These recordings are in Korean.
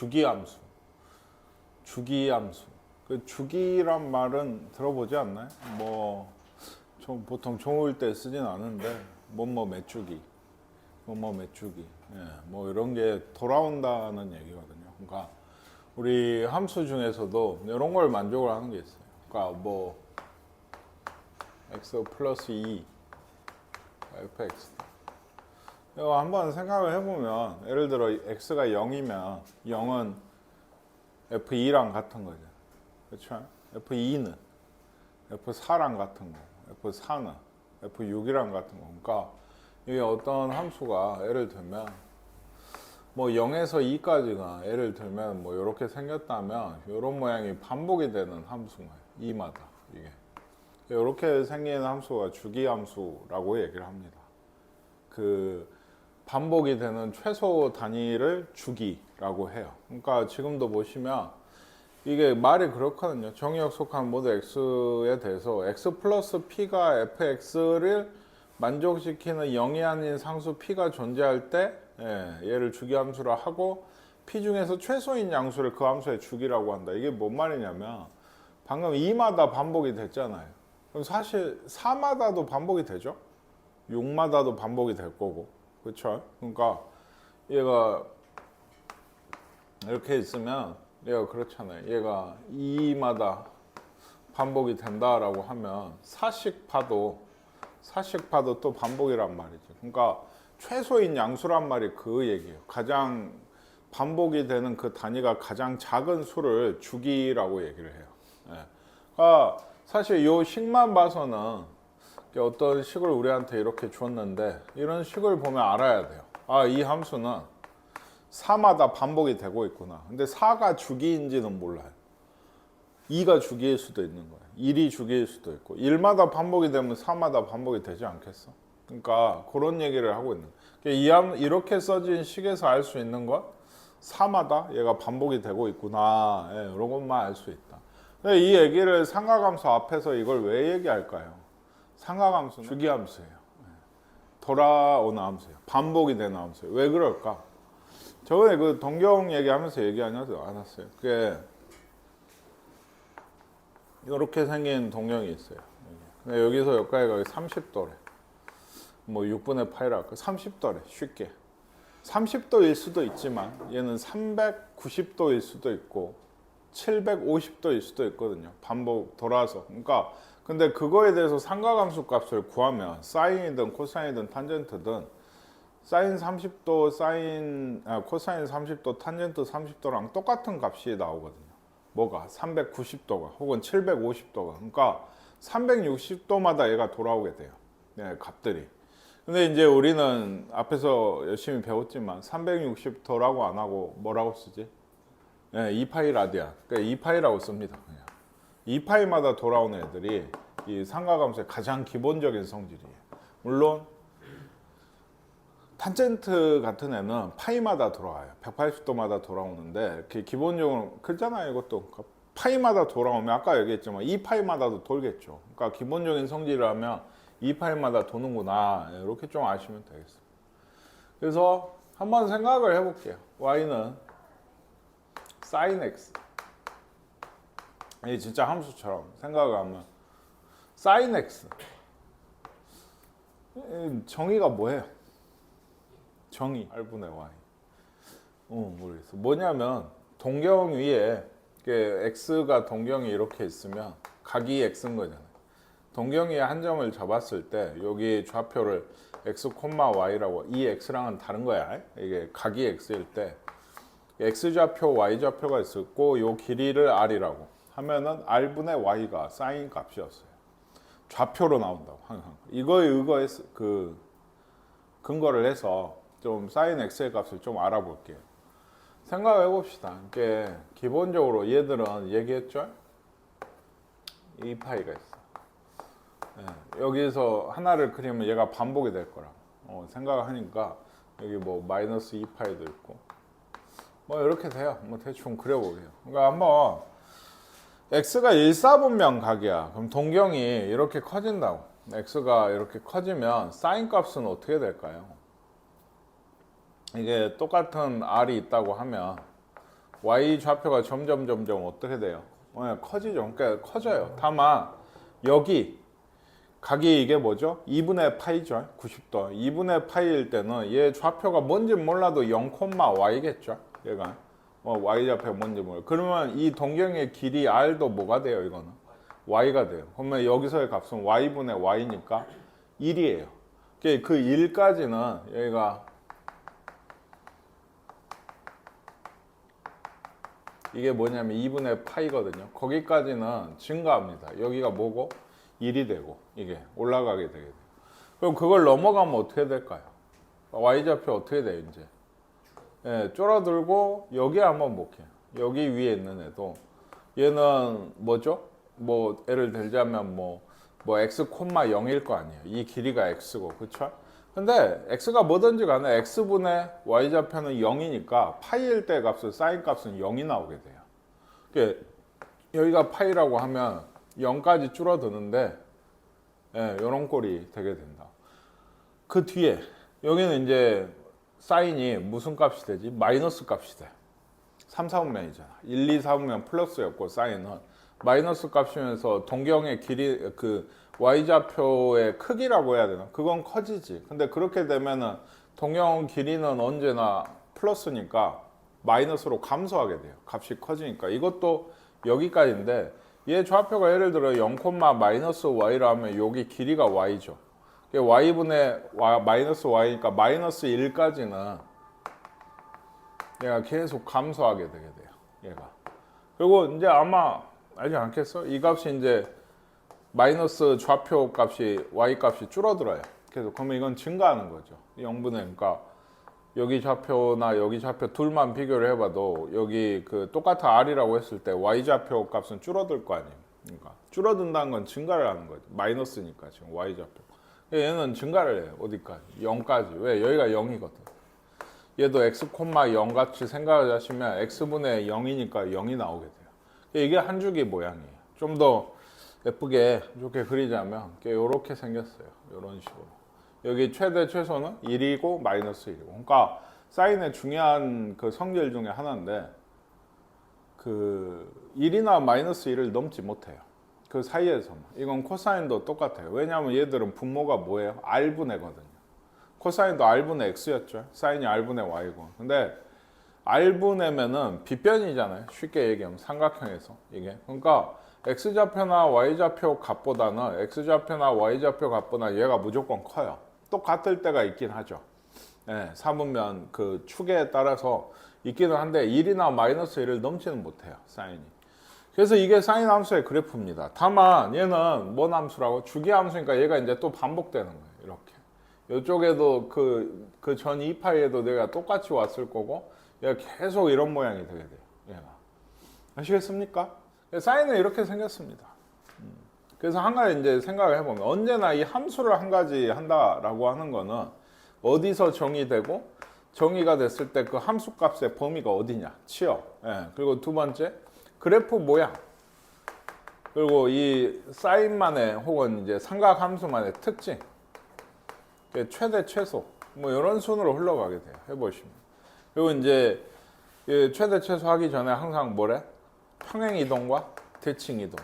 주기함수. 주기함수. 그 주기란 말은 들어보지 않나요? 뭐 보통 종일 때 쓰진 않은데 뭐뭐 몇 주기, 뭐뭐 몇 주기, 뭐 이런 게 돌아온다는 얘기거든요. 그러니까 우리 함수 중에서도 이런 걸 만족을 하는 게 있어요. 그러니까 뭐 x 플러스 2 fx. 이거 한번 생각을 해보면, 예를 들어 x가 0이면 0은 f2랑 같은 거죠. 그렇죠? f2는 f4랑 같은 거, f4는 f6이랑 같은 거. 그러니까 이게 어떤 함수가 예를 들면 뭐 0에서 2까지가 예를 들면 뭐 이렇게 생겼다면 이런 모양이 반복이 되는 함수인 거예요. 2마다 이게. 이렇게 생긴 함수가 주기함수라고 얘기를 합니다. 그 반복이 되는 최소 단위를 주기라고 해요. 그러니까 지금도 보시면 이게 말이 그렇거든요. 정의역 속한 모두 x에 대해서 x 플러스 p가 fx를 만족시키는 0이 아닌 상수 p가 존재할 때 얘를 주기함수라 하고, p 중에서 최소인 양수를 그 함수의 주기라고 한다. 이게 뭔 말이냐면 방금 2마다 반복이 됐잖아요. 그럼 사실 4마다도 반복이 되죠. 6마다도 반복이 될 거고, 그렇죠? 그러니까 얘가 이렇게 있으면 얘가 그렇잖아요. 얘가 2마다 반복이 된다라고 하면 4씩 봐도 또 반복이란 말이죠. 그러니까 최소인 양수란 말이 그 얘기예요. 가장 반복이 되는 그 단위가 가장 작은 수를 주기라고 얘기를 해요. 그러니까 사실 이 식만 봐서는 어떤 식을 우리한테 이렇게 줬는데, 이런 식을 보면 알아야 돼요. 아, 이 함수는 4마다 반복이 되고 있구나. 근데 4가 주기인지는 몰라요. 2가 주기일 수도 있는 거예요. 1이 주기일 수도 있고, 1마다 반복이 되면 4마다 반복이 되지 않겠어? 그러니까 그런 얘기를 하고 있는 거예요. 이렇게 써진 식에서 알 수 있는 건 4마다 얘가 반복이 되고 있구나, 이런 것만 알 수 있다. 근데 이 얘기를 삼각함수 앞에서 이걸 왜 얘기할까요? 삼각함수는 주기함수예요. 돌아오는 함수예요. 반복이 되는 함수예요. 왜 그럴까? 저번에 그 동경 얘기하면서 얘기하지 않았어요? 그게 이렇게 생긴 동경이 있어요. 근데 여기서 여기까지가 30도래. 뭐 6분의 8이라 30도래. 쉽게. 30도일 수도 있지만 얘는 390도일 수도 있고 750도일 수도 있거든요. 반복 돌아서. 그러니까 근데 그거에 대해서 삼각함수 값을 구하면 사인이든 코사인이든 탄젠트든 사인 30도, 코사인 30도, 탄젠트 30도랑 똑같은 값이 나오거든요. 뭐가? 390도가 혹은 750도가. 그러니까 360도마다 얘가 돌아오게 돼요. 값들이. 근데 이제 우리는 앞에서 열심히 배웠지만 360도라고 안 하고 뭐라고 쓰지? 2파이 라디안. 그러니까 2파이라고 씁니다. 그냥. 2파이마다 돌아오는 애들이 이 삼각함수의 가장 기본적인 성질이에요. 물론 탄젠트 같은 애는 파이마다 돌아와요. 180도마다 돌아오는데 이렇게 기본적으로 그렇잖아요. 이것도 파이마다 돌아오면 아까 얘기했지만 2파이마다도 돌겠죠. 그러니까 기본적인 성질이라면 2파이마다 도는구나, 이렇게 좀 아시면 되겠습니다. 그래서 한번 생각을 해볼게요. y는 sin x, 이 진짜 함수처럼 생각을 하면 sin x 정의가 뭐예요? 정의 r분의 y. 모르겠어. 뭐냐면 동경 위에 x가 동경이 이렇게 있으면 각이 x인 거잖아요. 동경 위에 한 점을 잡았을 때 여기 좌표를 x, y라고, 이 x랑은 다른 거야. 이게 각이 x일 때 x 좌표, y 좌표가 있었고 요 길이를 r이라고 하면은 r분의 y가 사인 값이었어요. 좌표로 나온다고 항상. 이거에 의거해서 그 근거를 해서 좀 사인 x의 값을 좀 알아볼게요. 생각해 봅시다. 이게 기본적으로 얘들은 얘기했죠? 2파이가 있어. 여기서 하나를 그리면 얘가 반복이 될 거라 생각을 하니까 여기 뭐 마이너스 2파이도 있고 뭐 이렇게 돼요. 뭐 대충 그려보게요. 그러니까 한번 x가 1,4분면 각이야. 그럼 동경이 이렇게 커진다고. x가 이렇게 커지면 사인 값은 어떻게 될까요? 이게 똑같은 r이 있다고 하면 y 좌표가 점점 어떻게 돼요? 커지죠. 그러니까 커져요. 다만 여기 각이 이게 뭐죠? 2분의 파이죠. 90도. 2분의 파이일 때는 얘 좌표가 뭔지 몰라도 0,y겠죠. 얘가 y 좌표가 뭔지 몰라. 그러면 이 동경의 길이 r도 뭐가 돼요? 이거는 y가 돼요. 그러면 여기서의 값은 y분의 y니까 1이에요. 그 1까지는 여기가 이게 뭐냐면 2분의 파이거든요. 거기까지는 증가합니다. 여기가 뭐고? 1이 되고 이게 올라가게 되게 돼요. 그럼 그걸 넘어가면 어떻게 될까요? y좌표 어떻게 돼요 이제? 예, 줄어들고 여기 한번 볼게요. 여기 위에 있는 애도 얘는 뭐죠? 뭐 예를 들자면 뭐 x, 0일 거 아니에요. 이 길이가 x고 그쵸? 근데 x가 뭐든지 간에 x분의 y좌표는 0이니까 파이일 때 값은 사인 값은 0이 나오게 돼요. 그러니까 여기가 파이라고 하면 0까지 줄어드는데 예, 이런 꼴이 되게 된다. 그 뒤에 여기는 이제 사인이 무슨 값이 되지? 마이너스 값이 돼. 3, 4분면이잖아. 1, 2, 4분면 플러스였고 사인은 마이너스 값이면서 동경의 길이 그 y좌표의 크기라고 해야 되나? 그건 커지지. 근데 그렇게 되면은 동경 길이는 언제나 플러스니까 마이너스로 감소하게 돼요. 값이 커지니까. 이것도 여기까지인데 얘 좌표가 예를 들어 0, 마이너스 y라 하면 여기 길이가 y죠. y분의 마이너스 y니까 마이너스 1까지는 얘가 계속 감소하게 되게 돼요. 얘가. 그리고 이제 아마 알지 않겠어? 이 값이 이제 마이너스 좌표 값이 y 값이 줄어들어요. 그래서 그러면 이건 증가하는 거죠. 0분의 그러니까 여기 좌표나 여기 좌표 둘만 비교를 해봐도 여기 그 똑같은 r이라고 했을 때 y 좌표 값은 줄어들 거 아니에요. 그러니까 줄어든다는 건 증가를 하는 거죠. 마이너스니까 지금 y 좌표. 얘는 증가를 해요. 어디까지? 0까지. 왜? 여기가 0이거든. 얘도 x, 0 같이 생각을 하시면 x분의 0이니까 0이 나오게 돼요. 이게 한 줄기 모양이에요. 좀 더 예쁘게 좋게 그리자면 이렇게 생겼어요. 이런 식으로. 여기 최대 최소는 1이고 마이너스 1이고. 그러니까 사인의 중요한 그 성질 중에 하나인데 그 1이나 마이너스 1을 넘지 못해요. 그 사이에서만. 이건 코사인도 똑같아요. 왜냐하면 얘들은 분모가 뭐예요? r분의거든요. 코사인도 r분의 x였죠. 사인이 r분의 y고. 근데 r분의면은 빗변이잖아요. 쉽게 얘기하면 삼각형에서 이게. 그러니까 x좌표나 y좌표 값보다는 x좌표나 y좌표 값보다 얘가 무조건 커요. 똑같을 때가 있긴 하죠. 네, 사분면 그 축에 따라서 있기는 한데 1이나 마이너스 1을 넘지는 못해요. 사인이. 그래서 이게 사인 함수의 그래프입니다. 다만 얘는 뭔 함수라고? 주기 함수니까 얘가 이제 또 반복되는 거예요. 이렇게. 이쪽에도 그 전 2파이에도 내가 똑같이 왔을 거고 얘가 계속 이런 모양이 되게 돼요. 얘가. 아시겠습니까? 사인은 이렇게 생겼습니다. 그래서 한 가지 이제 생각을 해보면 언제나 이 함수를 한 가지 한다라고 하는 거는 어디서 정의되고 정의가 됐을 때 그 함수 값의 범위가 어디냐? 치어. 예. 그리고 두 번째 그래프 모양. 그리고 이 사인만의 혹은 이제 삼각 함수만의 특징. 최대 최소. 뭐 이런 순으로 흘러가게 돼요. 해보시면. 그리고 이제 최대 최소 하기 전에 항상 뭐래? 평행 이동과 대칭 이동.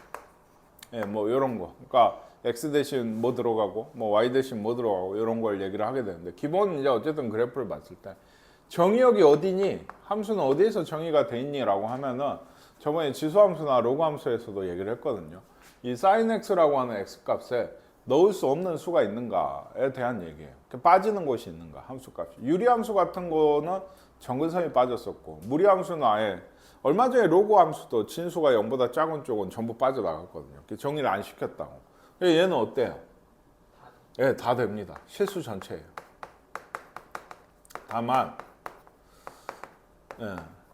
예, 뭐 이런 거. 그러니까 x 대신 뭐 들어가고 뭐 y 대신 뭐 들어가고 이런 걸 얘기를 하게 되는데 기본 이제 어쨌든 그래프를 봤을 때 정의역이 어디니? 함수는 어디에서 정의가 돼 있니라고 하면은 저번에 지수함수나 로그함수에서도 얘기를 했거든요. 이 sin x라고 하는 x 값에 넣을 수 없는 수가 있는가에 대한 얘기예요. 빠지는 곳이 있는가 함수값이. 유리함수 같은 거는 정근선이 빠졌었고 무리함수는 아예 얼마 전에 로그 함수도 진수가 0보다 작은 쪽은 전부 빠져나갔거든요. 정리를 안 시켰다고. 얘는 어때요? 예, 다 됩니다. 실수 전체예요. 다만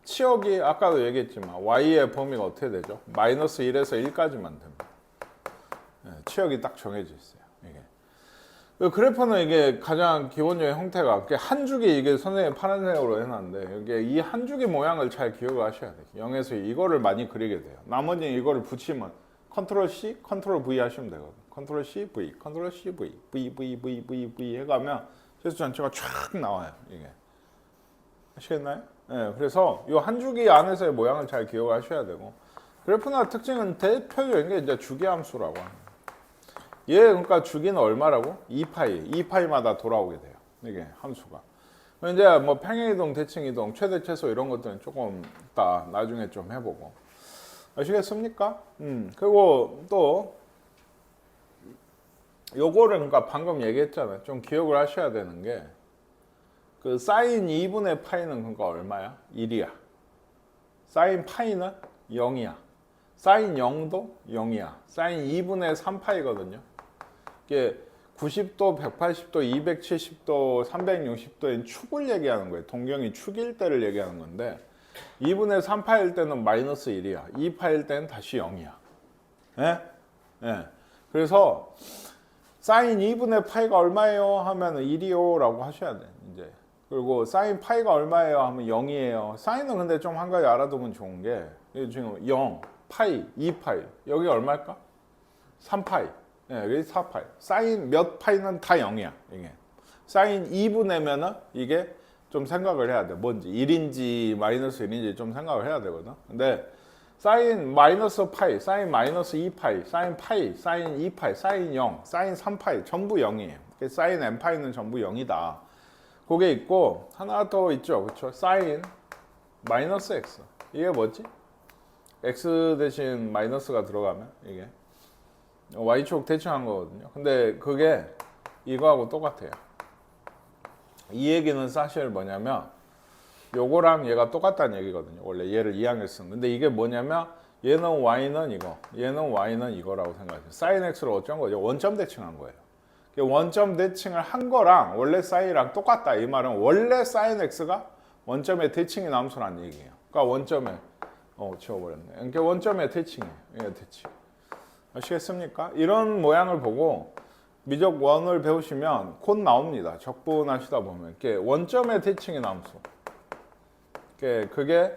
치역이 아까도 얘기했지만 y의 범위가 어떻게 되죠? 마이너스 1에서 1까지만 됩니다. 치역이 딱 정해져 있어요. 이게. 그래프는 이게 가장 기본적인 형태가 한 줄기 이게 선생님이 파란색으로 해놨는데 이게 이 한 줄기 모양을 잘 기억을 하셔야 돼요. 0에서 이거를 많이 그리게 돼요. 나머지는 이거를 붙이면 컨트롤 C, 컨트롤 V 하시면 되거든요. 컨트롤 C, V, 컨트롤 C, V, V 해가면 실수 전체가 쫙 나와요. 이게. 아시겠나요? 예, 그래서 이 한 주기 안에서의 모양을 잘 기억하셔야 되고 그래프나 특징은 대표적인 게 이제 주기함수라고 합니다. 얘 그러니까 주기는 얼마라고? 2파이, 2파이마다 돌아오게 돼요. 이게 함수가. 이제 뭐 평행이동, 대칭이동, 최대 최소 이런 것들은 조금 이따 나중에 좀 해보고 아시겠습니까? 그리고 또 요거를 그러니까 방금 얘기했잖아요. 좀 기억을 하셔야 되는 게 그 사인 2분의 파이는 그러니까 얼마야? 1이야. 사인 파이는 0이야. 사인 0도 0이야. 사인 2분의 3파이거든요. 이게 90도, 180도, 270도, 360도인 축을 얘기하는 거예요. 동경이 축일 때를 얘기하는 건데 2분의 3파일 때는 마이너스 1이야. 2파일 때는 다시 0이야. 예? 예. 그래서 사인 2분의 파이가 얼마예요? 하면 1이요 라고 하셔야 돼. 이제. 그리고 사인 파이가 얼마예요? 하면 0이에요. 사인은 근데 좀 한 가지 알아두면 좋은 게 지금 0, 파이, 2파이 여기 얼마일까? 3파이. 예, 여기 4파이. 사인 몇 파이는 다 0이야. 이게. 사인 2분의면은 이게 좀 생각을 해야 돼. 뭔지 1인지 마이너스 1인지 좀 생각을 해야 되거든. 근데 사인 마이너스 파이, 사인 마이너스 2파이, 사인 파이, 사인 2파이, 사인 0, 사인 3파이 전부 0이에요. 사인 n파이는 전부 0이다. 그게 있고 하나 더 있죠. 그렇죠? 사인 마이너스 x. 이게 뭐지? x 대신 마이너스가 들어가면 이게 y축 대칭한 거거든요. 근데 그게 이거하고 똑같아요. 이 얘기는 사실 뭐냐면 요거랑 얘가 똑같다는 얘기거든요. 원래 얘를 2항에 쓴. 근데 이게 뭐냐면 얘는 y는 이거, 얘는 y는 이거라고 생각하세요. sin x를 어쩐 거죠? 원점 대칭한 거예요. 원점 대칭을 한 거랑 원래 사인이랑 똑같다. 이 말은 원래 sin x가 원점의 대칭이 남수란 얘기예요. 그러니까 원점에 지워버렸네. 그러니까 원점의 대칭이에요. 이게 대칭. 아시겠습니까? 이런 모양을 보고 미적 1을 배우시면 곧 나옵니다. 적분하시다 보면 이렇게 원점의 대칭이 남수. 그게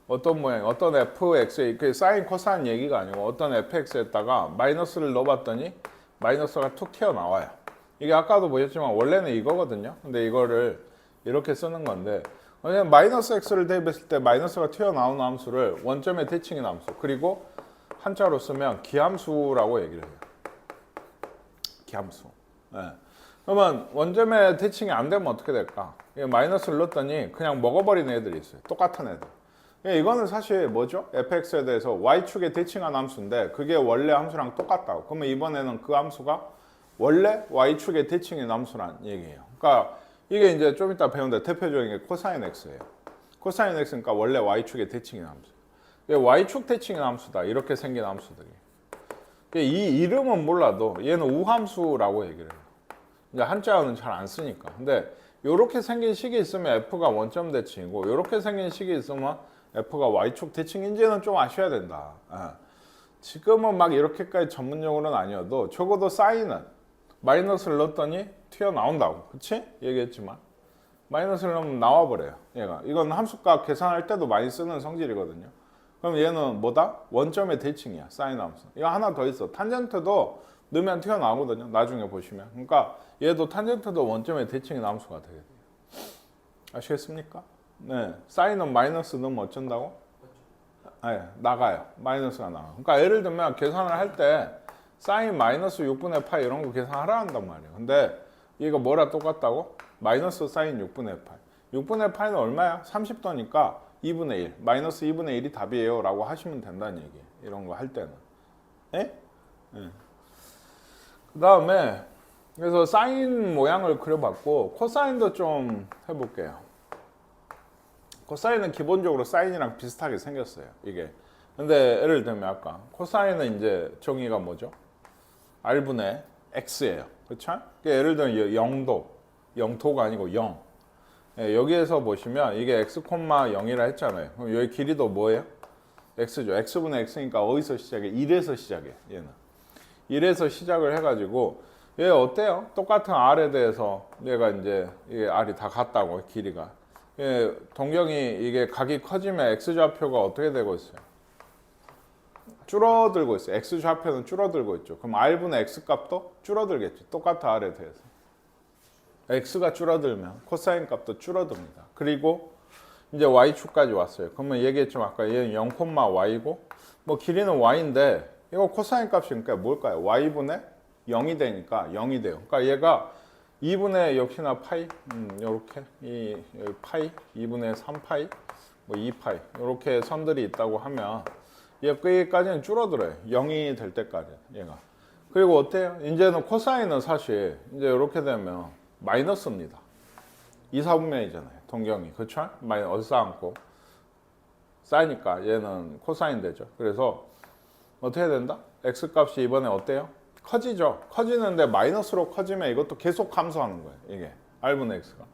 어떤 모양, 어떤 fx에 그 사인 코사인 얘기가 아니고 어떤 fx에다가 마이너스를 넣어봤더니 마이너스가 툭 튀어나와요. 이게 아까도 보셨지만 원래는 이거거든요. 근데 이거를 이렇게 쓰는 건데 왜냐면 마이너스 x를 대입했을 때 마이너스가 튀어나오는 함수를 원점의 대칭인 함수 그리고 한자로 쓰면 기함수라고 얘기를 해요. 기함수. 네. 그러면 원점의 대칭이 안 되면 어떻게 될까? 마이너스를 넣었더니 그냥 먹어버리는 애들이 있어요. 똑같은 애들. 이거는 사실 뭐죠? fx에 대해서 y축에 대칭한 함수인데 그게 원래 함수랑 똑같다고. 그러면 이번에는 그 함수가 원래 y축에 대칭인 함수란 얘기예요. 그러니까 이게 이제 좀 이따 배우는데 대표적인 게 코사인 x예요. 코사인 x니까 원래 y축에 대칭인 함수. y축 대칭인 함수다. 이렇게 생긴 함수들이. 이 이름은 몰라도 얘는 우함수라고 얘기를 해요. 이제 한자어는 잘 안 쓰니까. 근데 이렇게 생긴 식이 있으면 f가 원점 대칭이고 이렇게 생긴 식이 있으면 f가 y축 대칭인지는 좀 아셔야 된다. 지금은 막 이렇게까지 전문용어는 아니어도 적어도 사인은 마이너스를 넣었더니 튀어나온다고. 그치? 얘기했지만 마이너스를 넣으면 나와버려요. 얘가. 이건 함수값 계산할 때도 많이 쓰는 성질이거든요. 그럼 얘는 뭐다? 원점의 대칭이야. 사인 함수. 이거 하나 더 있어. 탄젠트도 넣으면 튀어나오거든요. 나중에 보시면. 그러니까 얘도 탄젠트도 원점의 대칭인 함수가 되게 돼요. 아시겠습니까? 네. 사인은 마이너스 넣으면 어쩐다고? 네, 나가요. 마이너스가 나가. 그러니까 예를 들면 계산을 할 때 사인 마이너스 6분의 파이 이런 거 계산하라 한단 말이에요. 근데 이거 뭐랑 똑같다고? 마이너스 사인 6분의 파이. 6분의 파이는 얼마야? 30도니까 2분의 1. 마이너스 2분의 1이 답이에요. 라고 하시면 된다는 얘기예요. 이런 거 할 때는. 예? 예. 그 다음에 그래서 사인 모양을 그려봤고 코사인도 좀 해볼게요. 코사인은 기본적으로 사인이랑 비슷하게 생겼어요. 이게. 근데 예를 들면 아까 코사인은 이제 정의가 뭐죠? r분의 x예요. 그렇죠? 예를 들면 0도, 0도가 아니고 0. 예, 여기에서 보시면 이게 x, 0이라 했잖아요. 그럼 여기 길이도 뭐예요? x죠. x분의 x니까 어디서 시작해? 1에서 시작해. 얘는. 1에서 시작을 해가지고 얘 어때요? 똑같은 r에 대해서 얘가 이제 이게 r이 다 같다고 길이가. 예, 동경이 이게 각이 커지면 x좌표가 어떻게 되고 있어요? 줄어들고 있어요. x좌표는 줄어들고 있죠. 그럼 r분의 x값도 줄어들겠죠. 똑같은 r에 대해서. x가 줄어들면 코사인 값도 줄어듭니다. 그리고 이제 y축까지 왔어요. 그러면 얘기했지만 아까 얘는 0,y고 뭐 길이는 y인데 이거 코사인 값이 그러니까 뭘까요? y분의 0이 되니까 0이 돼요. 그러니까 얘가 2분의 역시나 파이 요렇게 이 파이 2분의 3파이 뭐 2파이 요렇게 선들이 있다고 하면 여기까지는 줄어들어요. 0이 될 때까지 얘가. 그리고 어때요? 이제는 코사인은 사실 이제 이렇게 되면 마이너스입니다. 2, 4분면이잖아요. 동경이. 그쵸? 얼싸안고 쌓이니까 얘는 코사인 되죠. 그래서 어떻게 된다? x 값이 이번에 어때요? 커지죠. 커지는데 마이너스로 커지면 이것도 계속 감소하는 거예요. 이게 r분의 x가.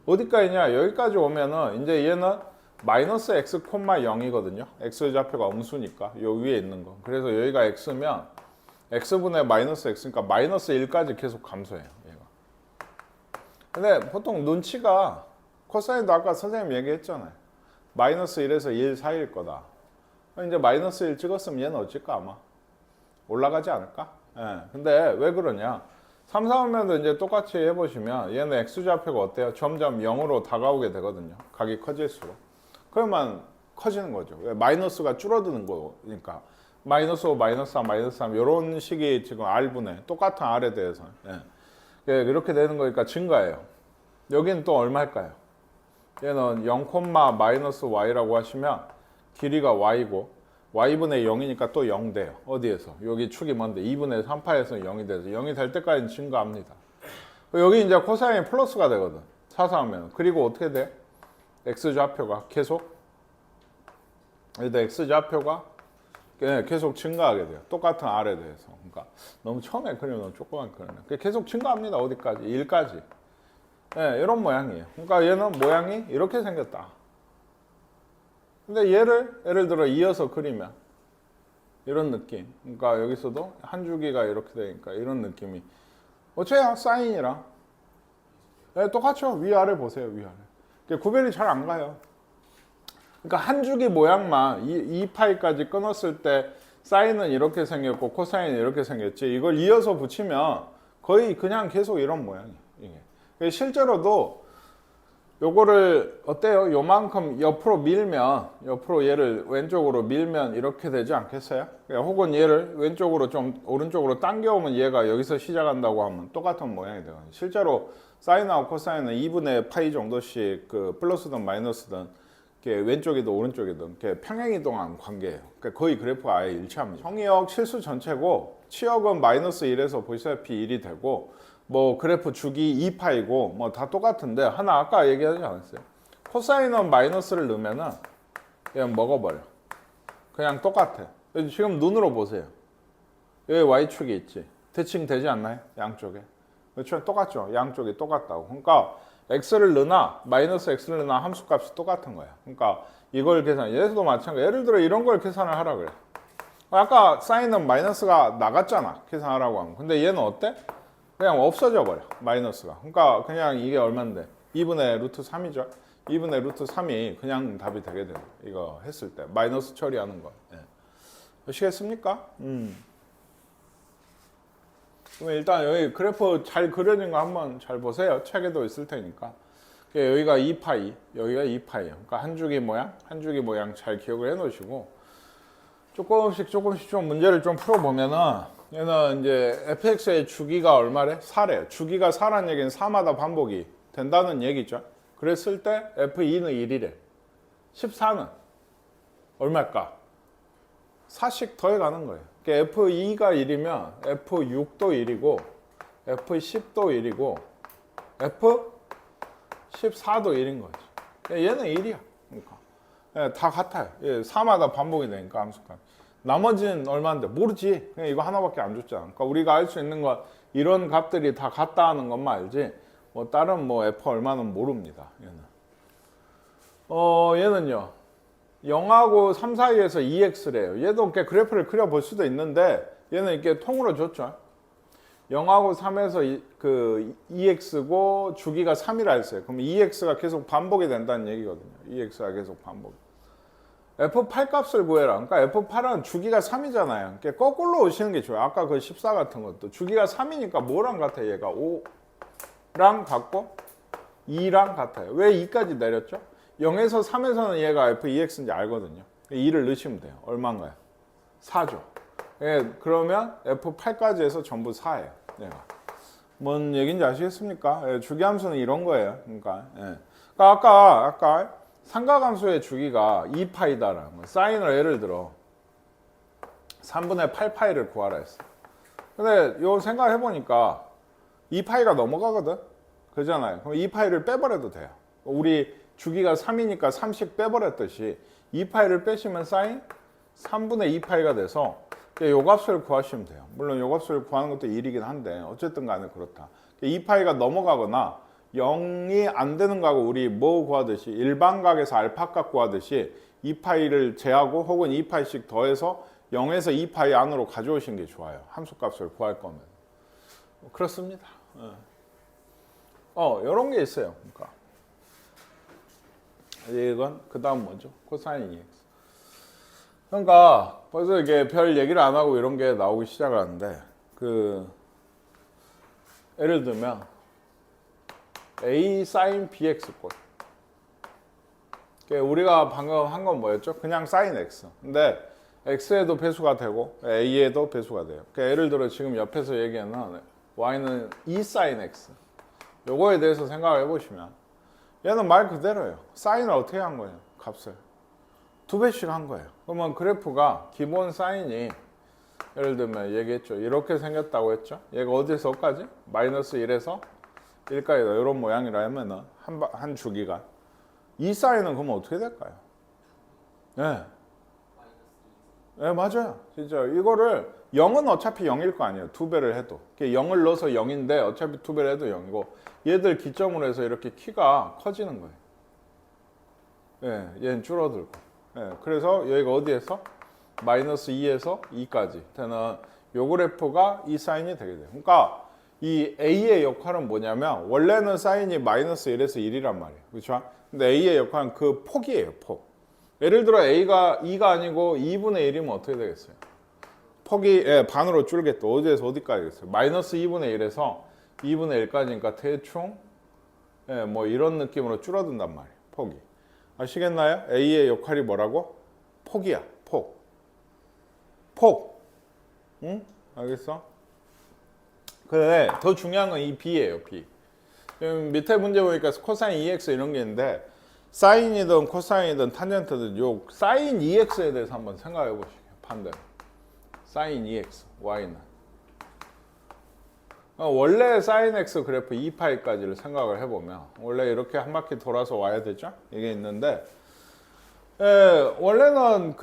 어디까지냐? 여기까지 오면은 이제 얘는 마이너스 x 콤마 0이거든요. x 좌표가 음수니까 요 위에 있는 거. 그래서 여기가 x면 x분의 마이너스 x니까 마이너스 1까지 계속 감소해요. 얘가. 근데 보통 눈치가 코사인도 아까 선생님 얘기했잖아요. 마이너스 1에서 1 사이일 거다. 이제 마이너스 1 찍었으면 얘는 어쩔까 아마? 올라가지 않을까? 예. 근데 왜 그러냐? 3, 4분면도 이제 똑같이 해보시면 얘는 x좌표가 어때요? 점점 0으로 다가오게 되거든요. 각이 커질수록. 그러면 커지는 거죠. 왜? 마이너스가 줄어드는 거니까. 마이너스 5, 마이너스 4, 마이너스 3 이런 식이 지금 r분의 똑같은 r에 대해서 예. 이렇게 되는 거니까 증가해요. 여기는 또 얼마일까요? 얘는 0, 마이너스 y라고 하시면 길이가 y고 y분의 0이니까 또 0 돼요. 어디에서? 여기 축이 뭔데? 2분의 3파에서 0이 돼서 0이 될 때까지는 증가합니다. 여기 이제 코사인이 플러스가 되거든. 사사하면. 그리고 어떻게 돼? x좌표가 계속 x좌표가 계속 증가하게 돼요. 똑같은 r에 대해서. 그러니까 너무 처음에 그리면 조그만 그러네. 계속 증가합니다. 어디까지? 1까지. 네, 이런 모양이에요. 그러니까 얘는 모양이 이렇게 생겼다. 근데 얘를 예를 들어 이어서 그리면 이런 느낌. 그러니까 여기서도 한 주기가 이렇게 되니까 이런 느낌이. 어째요? 사인이랑. 네, 똑같죠? 위아래 보세요. 위아래. 구별이 잘 안 가요. 그러니까 한 주기 모양만 2파이까지 끊었을 때 사인은 이렇게 생겼고 코사인은 이렇게 생겼지. 이걸 이어서 붙이면 거의 그냥 계속 이런 모양이에요. 이게. 실제로도 요거를 어때요? 요만큼 옆으로 밀면 옆으로 얘를 왼쪽으로 밀면 이렇게 되지 않겠어요? 혹은 얘를 왼쪽으로 좀 오른쪽으로 당겨오면 얘가 여기서 시작한다고 하면 똑같은 모양이 되거든요. 실제로 사인하고 코사인은 2분의 파이 정도씩 그 플러스든 마이너스든 왼쪽이든 오른쪽이든 평행이동한 관계예요. 그러니까 거의 그래프가 아예 일치합니다. 정의역 실수 전체고 치역은 마이너스 1에서 보시다시피 1이 되고 뭐 그래프 주기 2파이고 뭐 다 똑같은데 하나 아까 얘기하지 않았어요? 코사인은 마이너스를 넣으면은 그냥 먹어버려. 그냥 똑같아. 지금 눈으로 보세요. 여기 y축이 있지. 대칭 되지 않나요? 양쪽에. 그렇죠? 똑같죠? 양쪽이 똑같다고. 그러니까 x를 넣으나 마이너스 x를 넣으나 함수값이 똑같은 거야. 그러니까 이걸 계산. 얘에서도 마찬가지. 예를 들어 이런 걸 계산을 하라 그래. 아까 사인은 마이너스가 나갔잖아. 계산하라고 하면. 근데 얘는 어때? 그냥 없어져 버려. 마이너스가. 그러니까 그냥 이게 얼마인데? 2분의 루트 3이죠. 2분의 루트 3이 그냥 답이 되게 돼요. 이거 했을 때. 마이너스 처리하는 거. 예. 아시겠습니까? 그러면 일단 여기 그래프 잘 그려진 거 한번 잘 보세요. 책에도 있을 테니까. 여기가 2파이, 여기가 2파이예요. 그러니까 한 주기 모양 잘 기억을 해 놓으시고 조금씩 좀 문제를 좀 풀어보면은 얘는 이제 fx의 주기가 얼마래? 4래요. 주기가 4란 얘기는 4마다 반복이 된다는 얘기죠. 그랬을 때 f2는 1이래. 14는 얼마일까? 4씩 더해가는 거예요. 그러니까 f2가 1이면 f6도 1이고 f10도 1이고 f14도 1인 거지. 얘는 1이야. 그러니까 다 같아요. 4마다 반복이 되니까 함수값. 나머지는 얼마인데 모르지. 그냥 이거 하나밖에 안 줬잖아. 그러니까 우리가 알 수 있는 건 이런 값들이 다 같다 하는 것만 알지 뭐 다른 뭐 f 얼마는 모릅니다. 얘는요 0하고 3 사이에서 2x래요. 얘도 이렇게 그래프를 그려볼 수도 있는데 얘는 이렇게 통으로 줬죠. 0하고 3에서 그 2x고 주기가 3이라 했어요. 그럼 2x가 계속 반복이 된다는 얘기거든요. 2x가 계속 반복. F8 값을 구해라. 그러니까 F8은 주기가 3이잖아요. 그러니까 거꾸로 오시는 게 좋아요. 아까 그 14 같은 것도 주기가 3이니까 뭐랑 같아? 얘가 5랑 같고 2랑 같아요. 왜 2까지 내렸죠? 0에서 3에서는 얘가 f2x인지 알거든요. 2를 넣으시면 돼요. 얼마인가요? 4죠. 예, 그러면 f8까지 해서 전부 4예요. 얘가. 뭔 얘기인지 아시겠습니까? 예, 주기함수는 이런 거예요. 그러니까, 예. 그러니까 아까 삼각함수의 주기가 2파이다라는 거예요. 사인을 예를 들어 3분의 8파이를 구하라 했어. 근데 요 생각해 보니까 2파이가 넘어가거든. 그잖아요. 그럼 2파이를 빼버려도 돼요. 우리 주기가 3이니까 3씩 빼버렸듯이 2파이를 빼시면 사인 3분의 2파이가 돼서 요 값을 구하시면 돼요. 물론 요 값을 구하는 것도 일이긴 한데 어쨌든 간에 그렇다. 2파이가 넘어가거나 0이 안 되는 거하고 우리 뭐 구하듯이 일반각에서 알파값 구하듯이 2파이를 제하고 혹은 2파이씩 더해서 0에서 2파이 안으로 가져오시는 게 좋아요. 함수값을 구할 거면. 그렇습니다. 이런 게 있어요. 그러니까 이건 그 다음 뭐죠? 코사인 2x. 그러니까 벌써 이게 별 얘기를 안 하고 이런 게 나오기 시작을 하는데 예를 들면 a sin bx 꼴. 우리가 방금 한 건 뭐였죠? 그냥 sin x. 근데 x에도 배수가 되고 a에도 배수가 돼요. 예를 들어 지금 옆에서 얘기하는 y는 2 sin x. 요거에 대해서 생각을 해보시면 얘는 말 그대로예요. 사인을 어떻게 한 거예요? 값을 2배씩 한 거예요. 그러면 그래프가 기본 사인이 예를 들면 얘기했죠. 이렇게 생겼다고 했죠. 얘가 어디에서 어디까지? 마이너스 1에서 1까지다. 이런 모양이라 하면은 한 주기가 이 사인은 그러면 어떻게 될까요? 네. 네, 맞아요. 진짜 이거를 0은 어차피 0일 거 아니에요. 2배를 해도. 0을 넣어서 0인데 어차피 2배를 해도 0이고 얘들 기점으로 해서 이렇게 키가 커지는 거예요. 예, 얘는 줄어들고. 예, 그래서 여기가 어디에서? 마이너스 2에서 2까지 되는 요 그래프가 이 사인이 되게 돼요. 그러니까 이 A의 역할은 뭐냐면 원래는 사인이 마이너스 1에서 1이란 말이에요. 그렇죠? 근데 A의 역할은 그 폭이에요. 폭. 예를 들어 A가 2가 아니고 2분의 1이면 어떻게 되겠어요? 폭이 반으로 줄겠다. 어디에서 어디까지 겠어요? 마이너스 2분의 1에서 2분의 1까지니까 대충 뭐 이런 느낌으로 줄어든단 말이에요. 폭이. 아시겠나요? A의 역할이 뭐라고? 폭이야. 폭. 폭. 응? 알겠어? 그래. 더 중요한 건 이 B예요. B. 밑에 문제 보니까 코사인 2x 이런 게 있는데 사인이든 코사인이든 탄젠트든 요 사인 2x에 대해서 한번 생각해 보시게요. 반대로. 사인 2x, y는. 원래 사인 x 그래프 2파이까지를 생각을 해보면 원래 이렇게 한 바퀴 돌아서 와야 되죠? 이게 있는데 원래는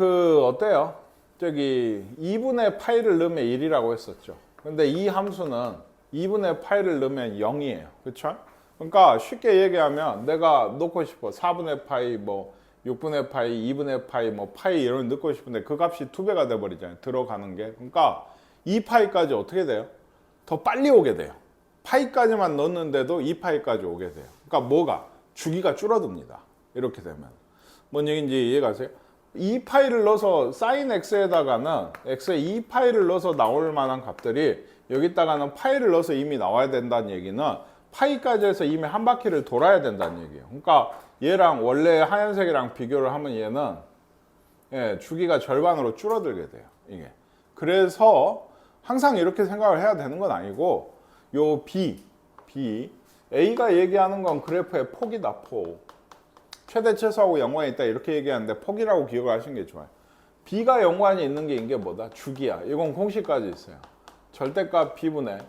어때요? 저기 2분의 파이를 넣으면 1이라고 했었죠. 근데 이 함수는 2분의 파이를 넣으면 0이에요. 그렇죠? 그러니까 쉽게 얘기하면 내가 넣고 싶어. 4분의 파이, 뭐 6분의 파이, 2분의 파이, 뭐 파이 이런 걸 넣고 싶은데 그 값이 2배가 돼버리잖아요. 들어가는 게. 그러니까 2파이까지 어떻게 돼요? 더 빨리 오게 돼요. 파이까지만 넣었는데도 2파이까지 오게 돼요. 그러니까 뭐가? 주기가 줄어듭니다. 이렇게 되면. 뭔 얘기인지 이해가세요? 2파이를 넣어서 sin x에다가는 x에 2파이를 넣어서 나올 만한 값들이 여기다가는 파이를 넣어서 이미 나와야 된다는 얘기는 파이까지 해서 이미 한 바퀴를 돌아야 된다는 얘기예요. 그러니까 얘랑 원래 하얀색이랑 비교를 하면 얘는 주기가 절반으로 줄어들게 돼요. 이게. 그래서 항상 이렇게 생각을 해야 되는 건 아니고 요 B, A가 얘기하는 건 그래프의 폭이다. 폭. 최대 최소하고 연관이 있다 이렇게 얘기하는데 폭이라고 기억을 하시는 게 좋아요. B가 연관이 있는 게 이게 뭐다? 주기야. 이건 공식까지 있어요. 절대값 B분의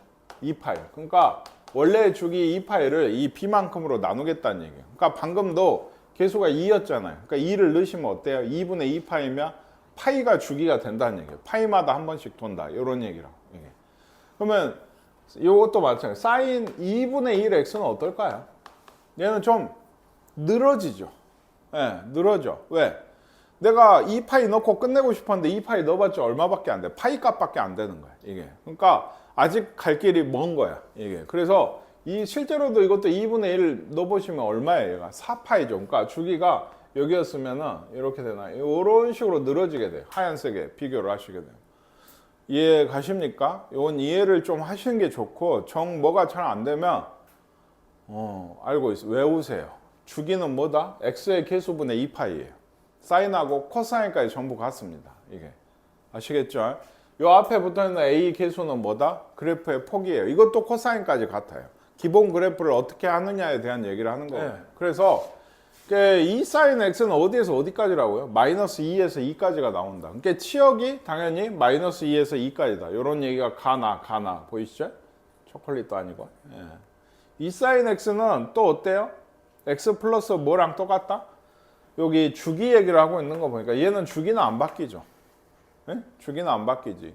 2파이. 그러니까 원래 주기 2파이를 이 B만큼으로 나누겠다는 얘기예요. 그러니까 방금도 개수가 2였잖아요. 그러니까 2를 넣으시면 어때요? 2분의 2파이면 파이가 주기가 된다는 얘기예요. 파이마다 한 번씩 돈다. 이런 얘기라고. 이게. 그러면 이것도 마찬가지예요. 사인 2분의 1 x는 어떨까요? 얘는 좀 늘어지죠. 늘어져. 왜? 내가 2파이 넣고 끝내고 싶었는데 2파이 넣어봤자 얼마밖에 안 돼? 파이 값밖에 안 되는 거야. 이게. 그러니까 아직 갈 길이 먼 거야. 이게. 그래서 실제로도 이것도 2분의 1 넣어보시면 얼마예요? 얘가 4파이죠. 그러니까 주기가 여기였으면은 이렇게 되나? 이런 식으로 늘어지게 돼요. 하얀색에 비교를 하시게 돼요. 이해 가십니까? 이건 이해를 좀 하시는 게 좋고 뭐가 잘 안 되면 알고 있어요. 외우세요. 주기는 뭐다? x의 개수분의 2파이예요. 사인하고 코사인까지 전부 같습니다. 이게 아시겠죠? 요 앞에 붙어있는 a 개수는 뭐다? 그래프의 폭이에요. 이것도 코사인까지 같아요. 기본 그래프를 어떻게 하느냐에 대한 얘기를 하는 거예요. 그래서 이 사인 x는 어디에서 어디까지라고요? 마이너스 2에서 2까지가 나온다. 그러니까 치역이 당연히 마이너스 2에서 2까지다. 이런 얘기가 가나 보이시죠? 초콜릿도 아니고. 이 사인 x는 또 어때요? x 플러스 뭐랑 똑같다? 여기 주기 얘기를 하고 있는 거 보니까 얘는 주기는 안 바뀌죠. 주기는 안 바뀌지.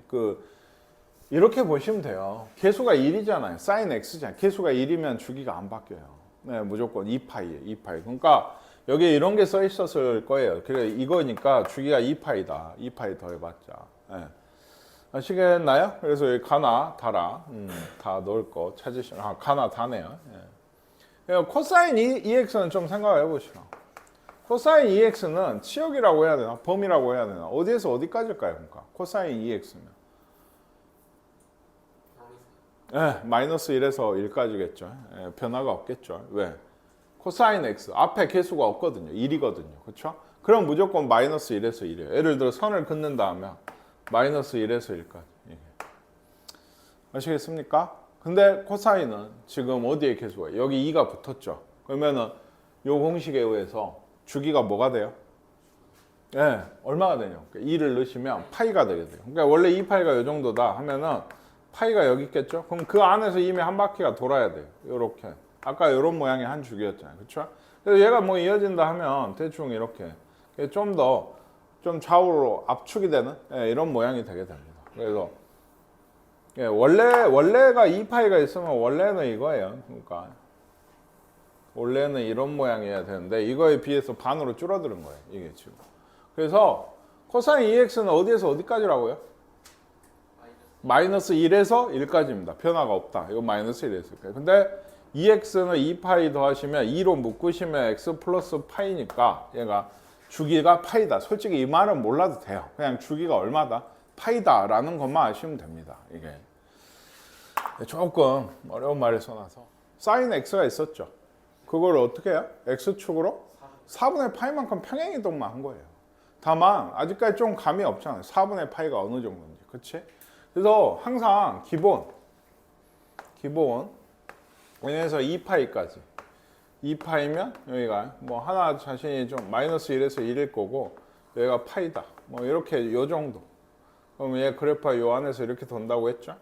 이렇게 보시면 돼요. 개수가 1이잖아요. 사인 x잖아요. 개수가 1이면 주기가 안 바뀌어요. 네, 무조건 2파이예요. 2파이. 그러니까 여기에 이런 게 써 있었을 거예요. 그래 이거니까 주기가 2파이다. 2파이 더해봤자. 네. 아시겠나요? 그래서 여기 가나 다라 다 넣을 거 찾으시면 가나 다네요. 네. 코사인 2x는 좀 생각해 보시라. 코사인 2x는 치역이라고 해야 되나? 범위라고 해야 되나? 어디에서 어디까지일까요? 그러니까 코사인 2x는 마이너스 1에서 1까지겠죠. 변화가 없겠죠. 왜? 코사인 x 앞에 개수가 없거든요. 1이거든요. 그렇죠? 그럼 무조건 마이너스 1에서 1이에요. 예를 들어 선을 긋는다 하면 마이너스 1에서 1까지. 아시겠습니까? 근데 코사인은 지금 어디에 개수가? 여기 2가 붙었죠. 그러면은 요 공식에 의해서 주기가 뭐가 돼요? 얼마가 되냐? 2를 넣으시면 파이가 되게 돼요. 그러니까 원래 2파이가 이 정도다 하면은 파이가 여기 있겠죠? 그럼 그 안에서 이미 한 바퀴가 돌아야 돼요. 요렇게. 아까 이런 모양의 한 주기였잖아요. 그렇죠? 그래서 얘가 뭐 이어진다 하면 대충 이렇게 좀 더 좀 좌우로 압축이 되는 이런 모양이 되게 됩니다. 그래서 원래가 2파이가 있으면 원래는 이거예요. 그러니까 원래는 이런 모양이어야 되는데 이거에 비해서 반으로 줄어드는 거예요. 이게 지금. 그래서 코사인 2x는 어디에서 어디까지라고요? 마이너스 1에서 1까지입니다. 변화가 없다. 이거 마이너스 1에서 1까지. 근데 2x는 2파이 더하시면 2로 묶으시면 x 플러스 파이니까 얘가 주기가 파이다. 솔직히 이 말은 몰라도 돼요. 그냥 주기가 얼마다? 파이다 라는 것만 아시면 됩니다. 이게 조금 어려운 말을 써놔서 사인 x가 있었죠. 그걸 어떻게 해요? x축으로 4분의 파이만큼 평행이동만 한 거예요. 다만 아직까지 좀 감이 없잖아요. 4분의 파이가 어느 정도인지. 그치? 그래서 항상 기본 원에서 2파이까지 2파이면 여기가 뭐 하나 자신이 좀 마이너스 1에서 1일 거고 여기가 파이다 뭐 이렇게 요 정도. 그럼 얘 그래프가 요 안에서 이렇게 돈다고 했죠.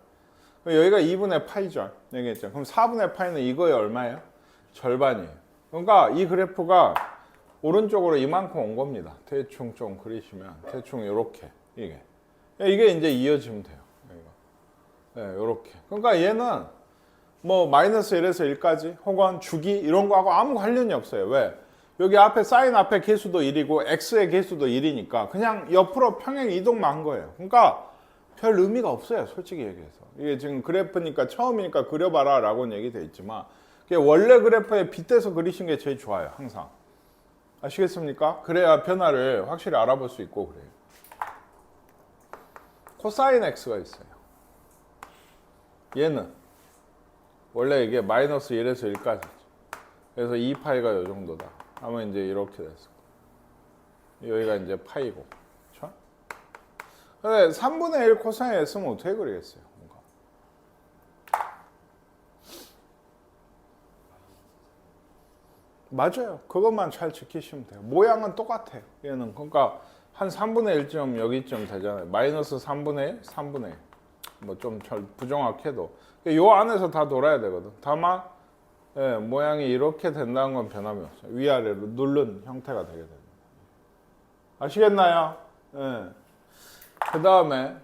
여기가 2분의 파이죠. 얘기했죠. 그럼 4분의 파이는 이거의 얼마예요? 절반이에요. 그러니까 이 그래프가 오른쪽으로 이만큼 온 겁니다. 대충 좀 그리시면 대충 이렇게 이게 이제 이어지면 돼요. 이렇게. 그러니까 얘는 뭐 마이너스 1에서 1까지 혹은 주기 이런 거하고 아무 관련이 없어요. 왜? 여기 앞에 사인 앞에 개수도 1이고 x의 개수도 1이니까 그냥 옆으로 평행 이동만 한 거예요. 그러니까 별 의미가 없어요. 솔직히 얘기해서. 이게 지금 그래프니까 처음이니까 그려봐라 라고는 얘기돼 있지만 원래 그래프에 빗대서 그리신 게 제일 좋아요. 항상. 아시겠습니까? 그래야 변화를 확실히 알아볼 수 있고 그래요. 코사인 x가 있어요. 얘는 원래 이게 마이너스 1에서 1까지. 그래서 2파이가 이 정도다. 하면 이제 이렇게 됐어. 여기가 이제 파이고. 그렇죠? 근데 3분의 1 코사인 x는 어떻게 그리겠어요? 맞아요. 그것만 잘 지키시면 돼요. 모양은 똑같아요. 얘는 그러니까 한 3분의 1쯤 여기쯤 되잖아요. 마이너스 3분의 1, 3분의 1. 뭐 좀 부정확해도 요 안에서 다 돌아야 되거든. 다만 모양이 이렇게 된다는 건 변함이 없어요. 위아래로 누른 형태가 되게 됩니다. 아시겠나요? 그 다음에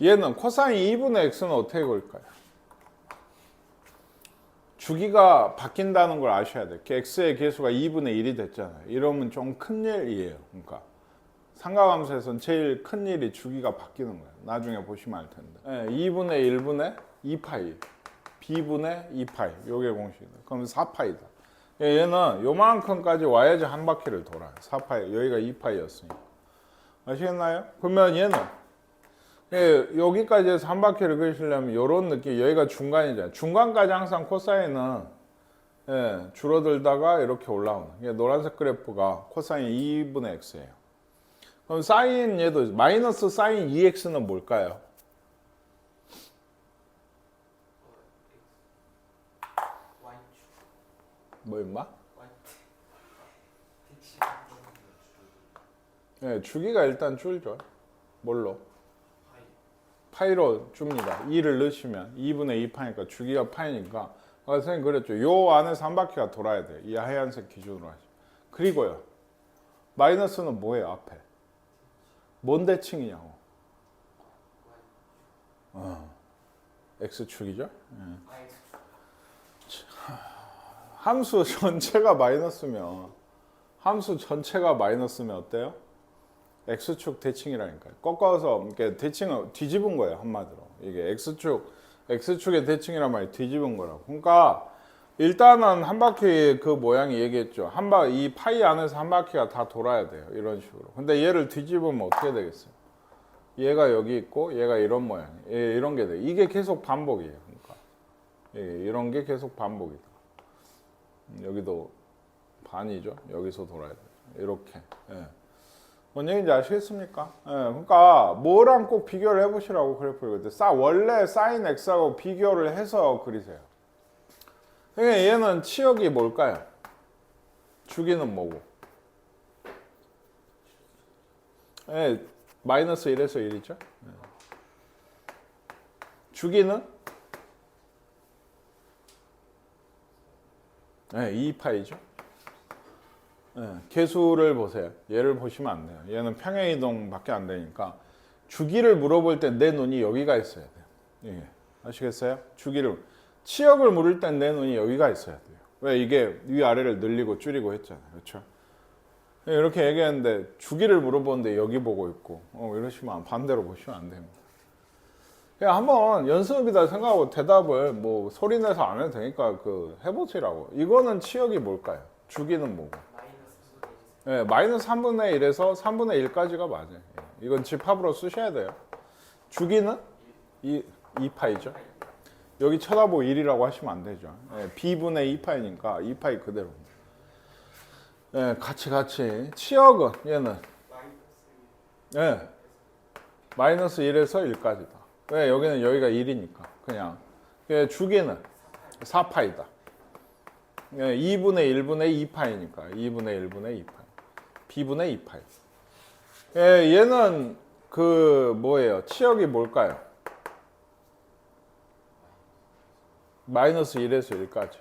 얘는 코사인 2분의 x는 어떻게 그릴까요? 주기가 바뀐다는 걸 아셔야 돼요. x의 개수가 2분의 1이 됐잖아요. 이러면 좀 큰일이에요. 그러니까 삼각함수에서는 제일 큰일이 주기가 바뀌는 거예요. 나중에 보시면 알 텐데. 2분의 1분의 2파이, b분의 2파이. 요게 공식이다. 그럼 4파이다. 얘는 요만큼까지 와야지 한 바퀴를 돌아요. 4파이. 여기가 2파이였으니까. 아시겠나요? 그러면 얘는 예, 여기까지 해서 한 바퀴를 그리시려면 이런 느낌, 여기가 중간이잖아요. 중간까지 항상 코사인은 예, 줄어들다가 이렇게 올라오는. 이게 노란색 그래프가 코사인 2분의 x예요. 그럼 사인 얘도 마이너스 사인 2x는 뭘까요? 뭐 임마? 예, 주기가 일단 줄죠. 뭘로? 파이로 줍니다. 2를 넣으시면 2분의 2파니까 주기가 파이니까 선생님 그랬죠. 요 안에서 한 바퀴가 돌아야 돼요. 이 하얀색 기준으로 하시죠. 그리고요. 마이너스는 뭐예요? 앞에. 뭔 대칭이냐고. X축이죠. 예. 함수 전체가 마이너스면 어때요? X축 대칭이라니까요. 꺾어서 이렇게 대칭을 뒤집은 거예요. 한마디로. 이게 X축의 대칭이란 말이 뒤집은 거라고. 그러니까 일단은 한 바퀴 그 모양이 얘기했죠. 이 파이 안에서 한 바퀴가 다 돌아야 돼요. 이런 식으로. 근데 얘를 뒤집으면 어떻게 되겠어요? 얘가 여기 있고 얘가 이런 모양이에요. 이런 게 돼요. 이게 계속 반복이에요. 그러니까 이런 게 계속 반복이다. 여기도 반이죠. 여기서 돌아야 돼요. 이렇게. 예. 뭔 얘기인지 아시겠습니까? 예, 그러니까 뭐랑 꼭 비교를 해보시라고 그래프를 그때 원래 사인 x하고 비교를 해서 그리세요. 그러니까 얘는 치역이 뭘까요? 주기는 뭐고? 예, 마이너스 1에서 1이죠. 예. 주기는? 예, 2파이죠. 예, 계수를 보세요. 얘를 보시면 안 돼요. 얘는 평행이동밖에 안 되니까 주기를 물어볼 때 내 눈이 여기가 있어야 돼요. 예, 아시겠어요? 치역을 물을 땐 내 눈이 여기가 있어야 돼요. 왜? 이게 위아래를 늘리고 줄이고 했잖아요. 그렇죠? 예, 이렇게 얘기했는데 주기를 물어보는데 여기 보고 있고 이러시면 반대로 보시면 안 됩니다. 그냥 한번 연습이다 생각하고 대답을 뭐 소리내서 안 해도 되니까 해보시라고. 이거는 치역이 뭘까요? 주기는 뭐고? 네, 마이너스 3분의 1에서 3분의 1까지가 맞아요. 이건 집합으로 쓰셔야 돼요. 주기는 2파이죠. 여기 쳐다보고 1이라고 하시면 안 되죠. 네, b분의 2파이니까 2파이 그대로입니다. 네, 같이. 치역은 얘는 네, 마이너스 1에서 1까지다. 왜? 여기가 1이니까. 그냥. 주기는 4파이다. 네, 2분의 1분의 2파이니까. 2분의 1분의 2파이. b분의 2파이. 예, 얘는 뭐예요? 치역이 뭘까요? 마이너스 1에서 1까지.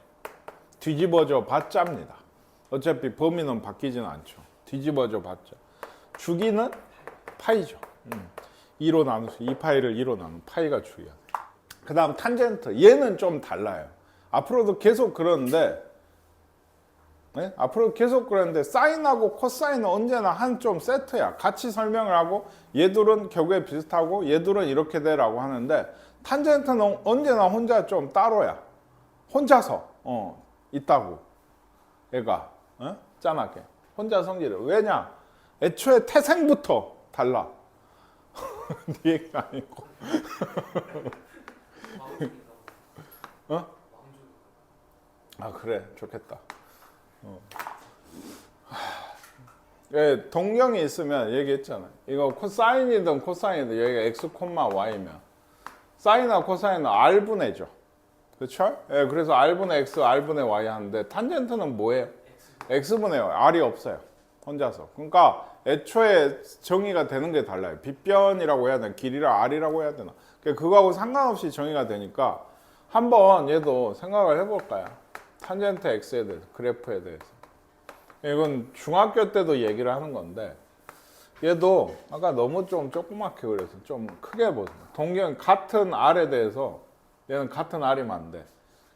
뒤집어져 봤자입니다. 어차피 범위는 바뀌지는 않죠. 뒤집어져 봤자. 주기는 파이죠. 2로 나누서 2파이를 2로 나누면 파이가 주기야. 그 다음 탄젠트. 얘는 좀 달라요. 앞으로도 계속 그러는데 네? 앞으로 계속 그랬는데 사인하고 코사인은 언제나 한 좀 세트야. 같이 설명을 하고 얘들은 결국에 비슷하고 얘들은 이렇게 돼라고 하는데 탄젠트는 언제나 혼자 좀 따로야. 혼자서 있다고. 얘가 짠하게 혼자 성질을. 왜냐? 애초에 태생부터 달라. 네 얘기가 아니고. 아 그래 좋겠다. 예, 동경이 있으면 얘기했잖아. 이거 코사인이든 코사인이든 여기가 x, y면 사인과 코사인은 r분의죠. 그렇죠? 예, 그래서 r분의 x, r분의 y 하는데 탄젠트는 뭐예요? x분의 y. r이 없어요. 혼자서. 그러니까 애초에 정의가 되는 게 달라요. 빗변이라고 해야 되나? 길이랑 r이라고 해야 되나? 그거하고 상관없이 정의가 되니까 한번 얘도 생각을 해볼까요? 탄젠트 x에 대해서, 그래프에 대해서. 이건 중학교 때도 얘기를 하는 건데 얘도 아까 너무 좀 조그맣게 그래서 좀 크게 보세요. 동경 같은 r에 대해서 얘는 같은 r이 많은데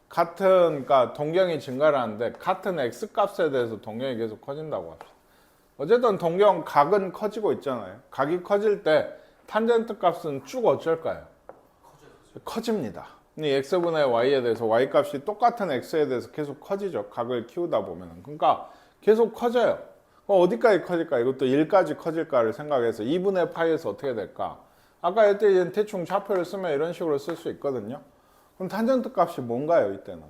그러니까 동경이 증가를 하는데 같은 x 값에 대해서 동경이 계속 커진다고 합시다. 어쨌든 동경 각은 커지고 있잖아요. 각이 커질 때 탄젠트 값은 쭉 어쩔까요? 커집니다. 이 x분의 y에 대해서 y 값이 똑같은 x에 대해서 계속 커지죠. 각을 키우다 보면. 그러니까 계속 커져요. 어디까지 커질까? 이것도 1까지 커질까를 생각해서 2분의 파이에서 어떻게 될까? 아까 이때 대충 좌표를 쓰면 이런 식으로 쓸 수 있거든요. 그럼 탄젠트 값이 뭔가요, 이때는?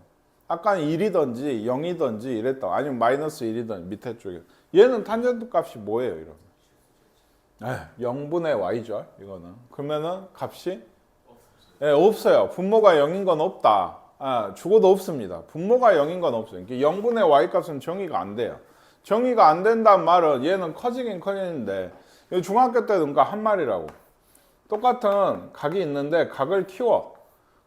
아까는 1이든지 0이든지 이랬다. 아니면 마이너스 1이든지 밑에 쪽에. 얘는 탄젠트 값이 뭐예요, 이러면? 0분의 y죠, 이거는. 그러면은 값이 없어요. 분모가 0인 건 없다. 죽어도 없습니다. 분모가 0인 건 없어요. 0분의 y 값은 정의가 안 돼요. 정의가 안 된다는 말은 얘는 커지긴 커지는데 중학교 때도 그러니까 한 말이라고. 똑같은 각이 있는데 각을 키워.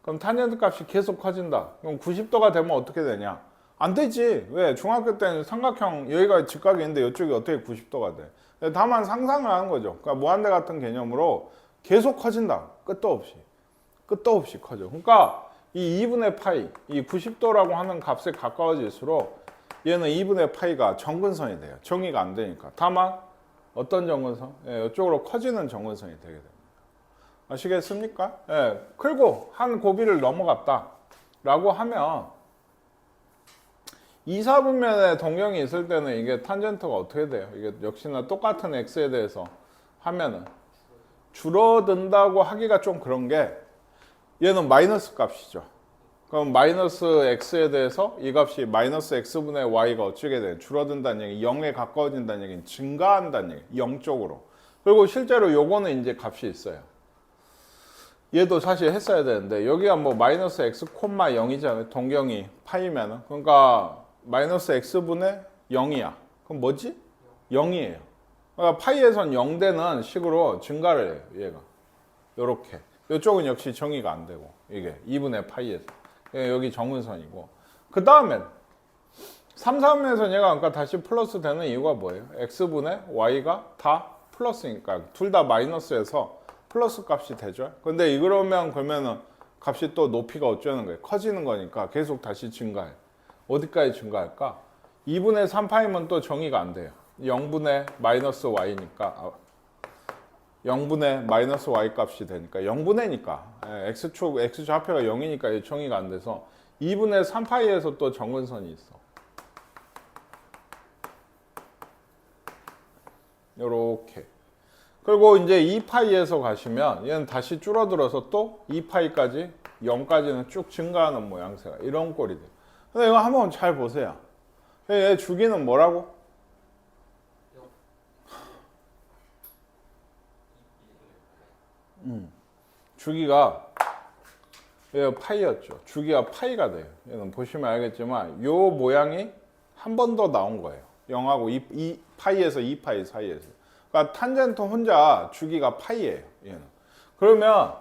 그럼 탄젠트 값이 계속 커진다. 그럼 90도가 되면 어떻게 되냐? 안 되지. 왜? 중학교 때는 삼각형 여기가 직각이 있는데 이쪽이 어떻게 90도가 돼? 다만 상상을 하는 거죠. 그러니까 무한대 같은 개념으로 계속 커진다. 끝도 없이. 끝도 없이 커져. 그러니까 이 2분의 파이, 이 90도라고 하는 값에 가까워질수록 얘는 2분의 파이가 정근선이 돼요. 정의가 안 되니까. 다만 어떤 정근선? 이쪽으로 커지는 정근선이 되게 됩니다. 아시겠습니까? 그리고 한 고비를 넘어갔다 라고 하면 2, 4분면에 동경이 있을 때는 이게 탄젠트가 어떻게 돼요? 이게 역시나 똑같은 x에 대해서 하면은 줄어든다고 하기가 좀 그런 게 얘는 마이너스 값이죠. 그럼 마이너스 x에 대해서 이 값이 마이너스 x분의 y가 어찌게 돼요? 줄어든다는 얘기, 0에 가까워진다는 얘기는 증가한다는 얘기, 0쪽으로. 그리고 실제로 요거는 이제 값이 있어요. 얘도 사실 했어야 되는데 여기가 뭐 마이너스 x 콤마 0이잖아요. 동경이 파이면은. 그러니까 마이너스 x분의 0이야. 그럼 뭐지? 0이에요. 그러니까 파이에선 0되는 식으로 증가를 해요. 얘가. 요렇게. 이쪽은 역시 정의가 안 되고 이게 2분의 파이에서. 여기 정근선이고. 그 다음엔 3, 4분면에서 얘가 그러니까 다시 플러스 되는 이유가 뭐예요? x분의 y가 다 플러스니까 둘 다 마이너스에서 플러스 값이 되죠. 근데 이러면 그러면은 값이 또 높이가 어쩌는 거예요? 커지는 거니까 계속 다시 증가해. 어디까지 증가할까? 2분의 3파이면 또 정의가 안 돼요. 0분의 마이너스 y니까 0분의 마이너스 y 값이 되니까 0분의니까 x축 좌표가 0이니까 정의가 안 돼서 2분의 3파이에서 또 정근선이 있어. 요렇게. 그리고 이제 2파이에서 가시면 얘는 다시 줄어들어서 또 2파이까지 0까지는 쭉 증가하는 모양새가 이런 꼴이 돼요. 근데 이거 한번 잘 보세요. 얘 주기는 뭐라고? 주기가 얘가 파이였죠. 주기가 파이가 돼요. 얘는 보시면 알겠지만 요 모양이 한 번 더 나온 거예요. 0하고 2 파이에서 2파이 사이에서. 그러니까 탄젠트 혼자 주기가 파이예요. 얘는. 그러면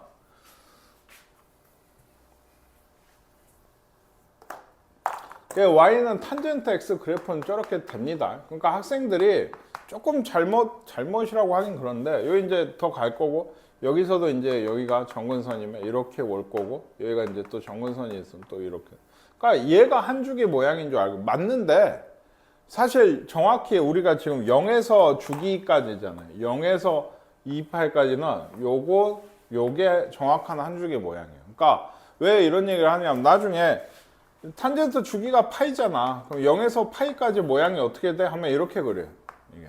y는 탄젠트 x 그래프는 저렇게 됩니다. 그러니까 학생들이 조금 잘못이라고 하긴 그런데 여기 이제 더 갈 거고 여기서도 이제 여기가 정근선이면 이렇게 올 거고 여기가 이제 또 정근선이 있으면 또 이렇게. 그러니까 얘가 한 주기 모양인 줄 알고 맞는데 사실 정확히 우리가 지금 0에서 주기까지잖아요. 0에서 2파이까지는 요게 정확한 한 주기 모양이에요. 그러니까 왜 이런 얘기를 하냐면 나중에 탄젠트 주기가 파이잖아. 그럼 0에서 파이까지 모양이 어떻게 돼? 하면 이렇게 그려요. 이게.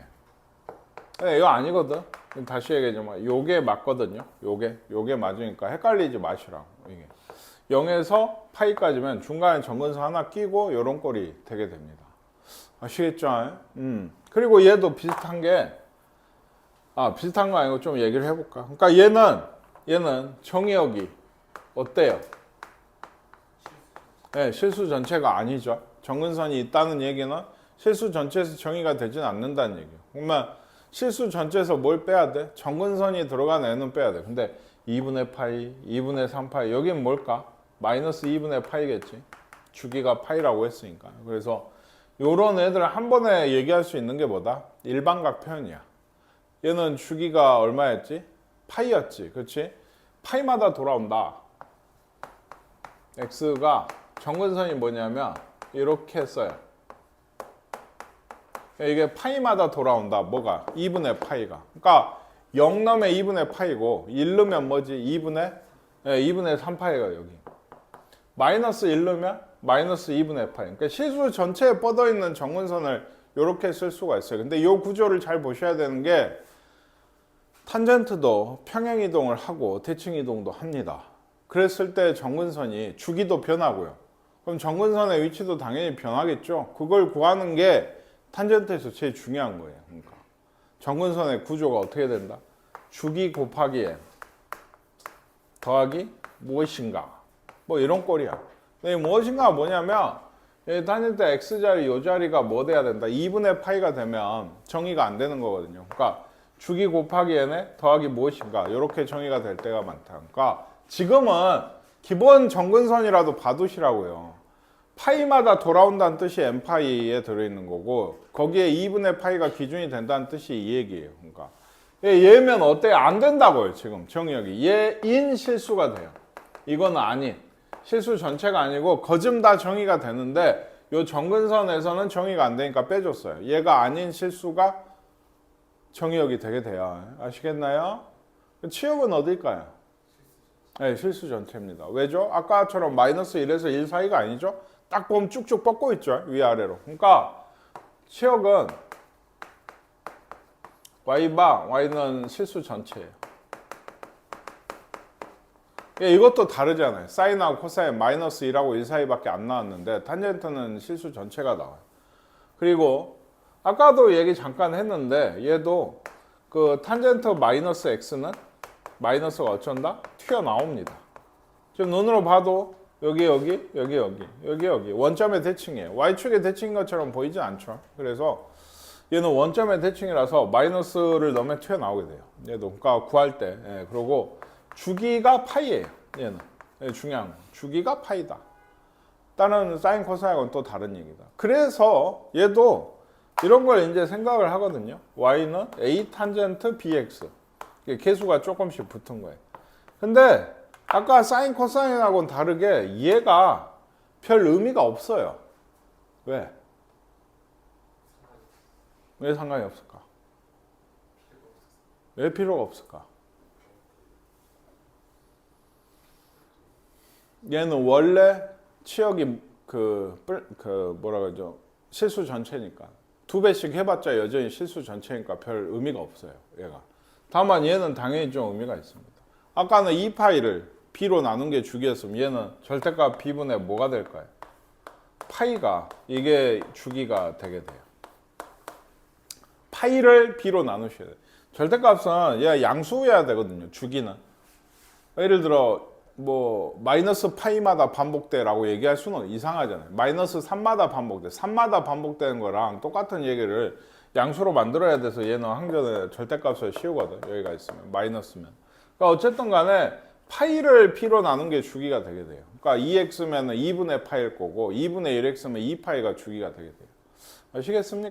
근데 이거 아니거든. 다시 얘기하자면 요게 맞거든요. 요게 맞으니까 헷갈리지 마시라고. 이게. 0에서 파이까지면 중간에 정근선 하나 끼고 요런 꼴이 되게 됩니다. 아시겠죠? 그리고 얘도 비슷한 게 비슷한 거 아니고 좀 얘기를 해볼까? 그러니까 얘는 정의역이 어때요? 네, 실수 전체가 아니죠. 정근선이 있다는 얘기는 실수 전체에서 정의가 되진 않는다는 얘기예요. 그러면 실수 전체에서 뭘 빼야 돼? 정근선이 들어간 애는 빼야 돼. 근데 2분의 파이, 2분의 3파이 여긴 뭘까? 마이너스 2분의 파이겠지. 주기가 파이라고 했으니까. 그래서 요런 애들 한 번에 얘기할 수 있는 게 뭐다? 일반각 표현이야. 얘는 주기가 얼마였지? 파이였지. 그렇지? 파이마다 돌아온다. x가 정근선이 뭐냐면 이렇게 써요. 이게 파이마다 돌아온다. 뭐가? 2분의 파이가. 그러니까 0 넣으면 2분의 파이고 1 넣으면 뭐지? 2분의 3파이가 여기. 마이너스 1 넣으면 마이너스 2분의 파이. 그러니까 실수 전체에 뻗어있는 정근선을 이렇게 쓸 수가 있어요. 근데 이 구조를 잘 보셔야 되는 게 탄젠트도 평행이동을 하고 대칭이동도 합니다. 그랬을 때 정근선이 주기도 변하고요. 그럼 정근선의 위치도 당연히 변하겠죠. 그걸 구하는 게 탄젠트에서 제일 중요한 거예요. 그러니까 정근선의 구조가 어떻게 된다? 주기 곱하기 n 더하기 무엇인가, 뭐 이런 꼴이야. 근데 무엇인가가 뭐냐면 탄젠트 x자리 이 자리가 뭐 돼야 된다? 2분의 파이가 되면 정의가 안 되는 거거든요. 그러니까 주기 곱하기 n에 더하기 무엇인가, 이렇게 정의가 될 때가 많다. 그러니까 지금은 기본 정근선이라도 봐두시라고요. 파이마다 돌아온다는 뜻이 n파이에 들어있는 거고, 거기에 2분의 파이가 기준이 된다는 뜻이 이 얘기예요. 그러니까 얘면 어때요? 안 된다고요. 지금 정의역이 얘인 실수가 돼요. 이건 아닌 실수 전체가 아니고 거즘 다 정의가 되는데, 요 정근선에서는 정의가 안 되니까 빼줬어요. 얘가 아닌 실수가 정의역이 되게 돼요. 아시겠나요? 치역은 어딜까요? 네, 실수 전체입니다. 왜죠? 아까처럼 마이너스 1에서 1 사이가 아니죠? 딱 보면 쭉쭉 뻗고 있죠, 위아래로. 그러니까 치역은 y방, y는 실수 전체예요. 이것도 다르잖아요. 사인하고 코사인 마이너스 1하고 1 사이밖에 안 나왔는데 탄젠트는 실수 전체가 나와요. 그리고 아까도 얘기 잠깐 했는데 얘도 그 탄젠트 마이너스 x는 마이너스가 어쩐다? 튀어나옵니다. 지금 눈으로 봐도 여기 원점의 대칭이에요. y축의 대칭인 것처럼 보이지 않죠. 그래서 얘는 원점의 대칭이라서 마이너스를 넣으면 튀어나오게 돼요. 얘도 그러니까 구할 때. 그리고 주기가 파이예요. 얘는 중요한 거. 주기가 파이다. 다른 사인 코사인은 또 다른 얘기다. 그래서 얘도 이런 걸 이제 생각을 하거든요. y는 a 탄젠트 bx. 계수가 조금씩 붙은 거예요. 근데 아까 사인 코사인하고는 다르게 얘가 별 의미가 없어요. 왜? 왜 상관이 없을까? 왜 필요가 없을까? 얘는 원래 치역이 뭐라 그러죠? 실수 전체니까. 2배씩 해봤자 여전히 실수 전체니까 별 의미가 없어요. 얘가. 다만 얘는 당연히 좀 의미가 있습니다. 아까는 2파이를 b로 나눈 게 주기였으면 얘는 절대값 b분의 뭐가 될까요? 파이가, 이게 주기가 되게 돼요. 파이를 b로 나누셔야 돼요. 절대값은 얘가 양수여야 되거든요. 주기는. 예를 들어 뭐 마이너스 파이마다 반복돼라고 얘기할 수는 이상하잖아요. 마이너스 3마다 반복돼. 3마다 반복되는 거랑 똑같은 얘기를 양수로 만들어야 돼서 얘는 항전에 절대값을 씌우거든. 여기가 있으면 마이너스면. 그러니까 어쨌든 간에 파이를 b로 나눈 게 주기가 되게 돼요. 그러니까 2x면 2분의 파일 거고 2분의 1x면 2파이가 주기가 되게 돼요. 아시겠습니까?